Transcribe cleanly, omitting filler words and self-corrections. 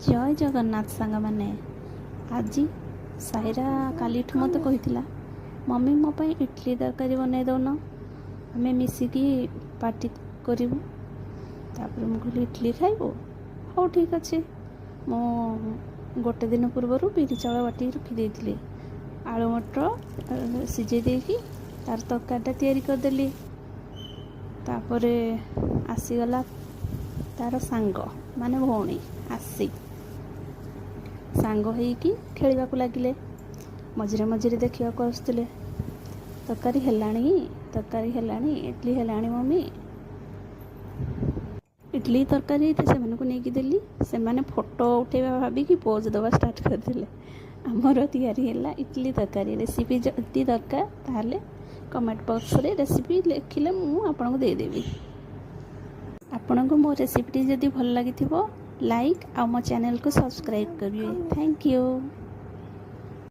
जय जगन्नाथ सांग मैंने आज साईरा काली मत कही मम्मी मो पे इडली तरकारी बनई दौन आम मिसिकी पार्टी करूँ तापर मुझे इडली खाइबू हाँ ठीक अच्छे मु गोटे दिन पूर्वर बिरी चाउल बाटी रखी आलू मटर सिझे देकी तार तरकारीटा तैयारी करदेली तापर आसीगला तार सांग माने भौणी आसी सांग होइकी खेलिबाकू लागिले मझिरे मझिरे देखिबाकू आसुतिले तरकारी हेलाणी इडली हेलाणी मम्मी इडली तरकारी से नहीं देली से माने फोटो उठेबा भाबिकी पोज दबा स्टार्ट करथिले आमर तैयारी है इडली तरकारी रेसिपी जदि दरकार ताहले कमेंट बॉक्स रे रेसिपी लिखिले मु आपन को दे देबी आपन को मो रेसिपी जदि भल लागिथिबो लाइक आ मो चैनल को सब्सक्राइब करिए थैंक यू।